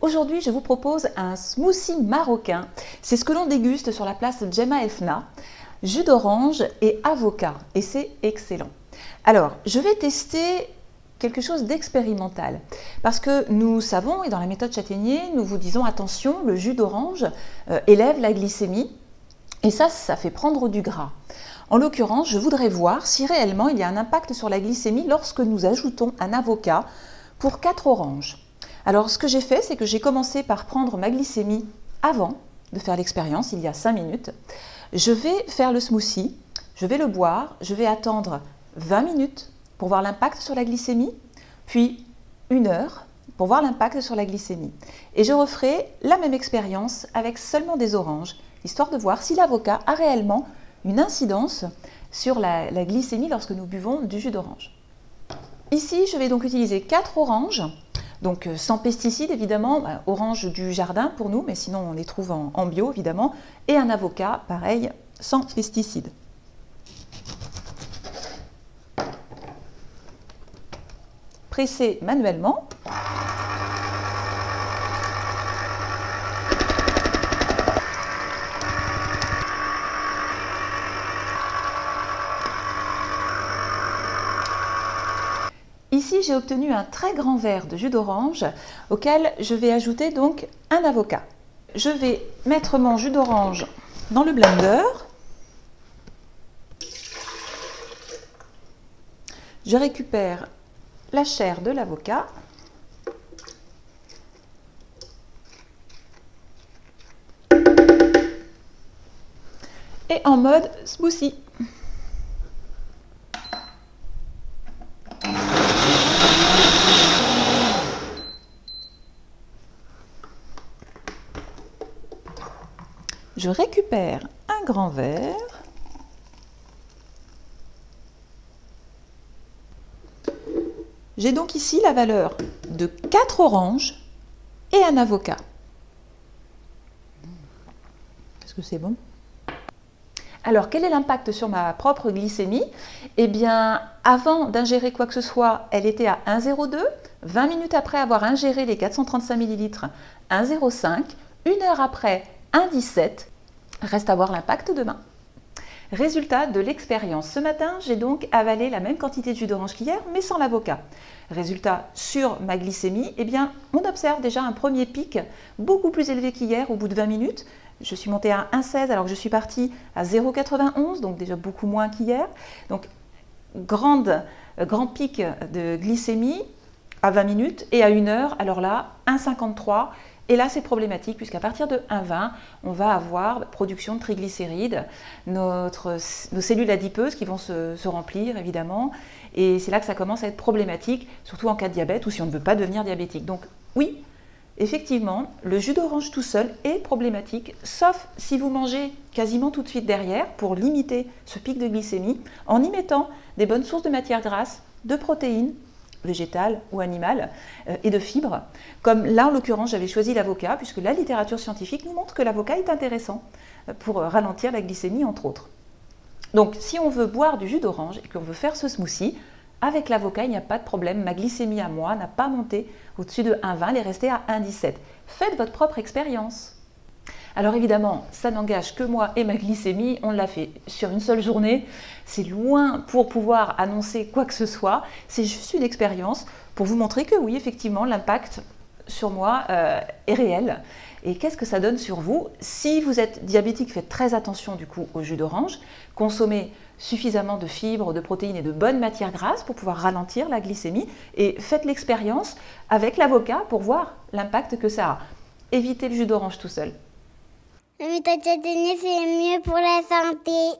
Aujourd'hui, je vous propose un smoothie marocain. C'est ce que l'on déguste sur la place Djemma Efna. Jus d'orange et avocat. Et c'est excellent. Alors, je vais tester quelque chose d'expérimental. Parce que nous savons, et dans la méthode Châtaignier, nous vous disons attention, le jus d'orange élève la glycémie. Et ça fait prendre du gras. En l'occurrence, je voudrais voir si réellement il y a un impact sur la glycémie lorsque nous ajoutons un avocat pour 4 oranges. Alors, ce que j'ai fait, c'est que j'ai commencé par prendre ma glycémie avant de faire l'expérience, il y a 5 minutes. Je vais faire le smoothie, je vais le boire, je vais attendre 20 minutes pour voir l'impact sur la glycémie, puis 1 heure pour voir l'impact sur la glycémie. Et je referai la même expérience avec seulement des oranges, histoire de voir si l'avocat a réellement une incidence sur la glycémie lorsque nous buvons du jus d'orange. Ici, je vais donc utiliser 4 oranges, donc sans pesticides évidemment, oranges du jardin pour nous, mais sinon on les trouve en bio évidemment, et un avocat, pareil, sans pesticides. Pressé manuellement. Ici, j'ai obtenu un très grand verre de jus d'orange auquel je vais ajouter donc un avocat. Je vais mettre mon jus d'orange dans le blender. Je récupère la chair de l'avocat. Et en mode smoothie. Je récupère un grand verre. J'ai donc ici la valeur de 4 oranges et un avocat. Est-ce que c'est bon? Alors, quel est l'impact sur ma propre glycémie? Eh bien, avant d'ingérer quoi que ce soit, elle était à 1,02. 20 minutes après avoir ingéré les 435 ml, 1,05. 1 heure après, 1,17. Reste à voir l'impact demain. Résultat de l'expérience. Ce matin, j'ai donc avalé la même quantité de jus d'orange qu'hier, mais sans l'avocat. Résultat sur ma glycémie, eh bien, on observe déjà un premier pic beaucoup plus élevé qu'hier au bout de 20 minutes. Je suis montée à 1,16 alors que je suis partie à 0,91, donc déjà beaucoup moins qu'hier. Donc, grand pic de glycémie à 20 minutes et à 1 heure, alors là, 1,53. Et là, c'est problématique puisqu'à partir de 1,20, on va avoir production de triglycérides, nos cellules adipeuses qui vont se remplir évidemment. Et c'est là que ça commence à être problématique, surtout en cas de diabète ou si on ne veut pas devenir diabétique. Donc oui, effectivement, le jus d'orange tout seul est problématique, sauf si vous mangez quasiment tout de suite derrière pour limiter ce pic de glycémie en y mettant des bonnes sources de matières grasses, de protéines, végétale ou animale, et de fibres. Comme là, en l'occurrence, j'avais choisi l'avocat, puisque la littérature scientifique nous montre que l'avocat est intéressant pour ralentir la glycémie, entre autres. Donc, si on veut boire du jus d'orange et qu'on veut faire ce smoothie, avec l'avocat, il n'y a pas de problème. Ma glycémie à moi n'a pas monté au-dessus de 1,20, elle est restée à 1,17. Faites votre propre expérience. Alors évidemment, ça n'engage que moi et ma glycémie, on l'a fait sur une seule journée. C'est loin pour pouvoir annoncer quoi que ce soit. C'est juste une expérience pour vous montrer que oui, effectivement, l'impact sur moi est réel. Et qu'est-ce que ça donne sur vous? Si vous êtes diabétique, faites très attention du coup au jus d'orange. Consommez suffisamment de fibres, de protéines et de bonnes matières grasses pour pouvoir ralentir la glycémie. Et faites l'expérience avec l'avocat pour voir l'impact que ça a. Évitez le jus d'orange tout seul. La méthode Châtaignier, c'est mieux pour la santé.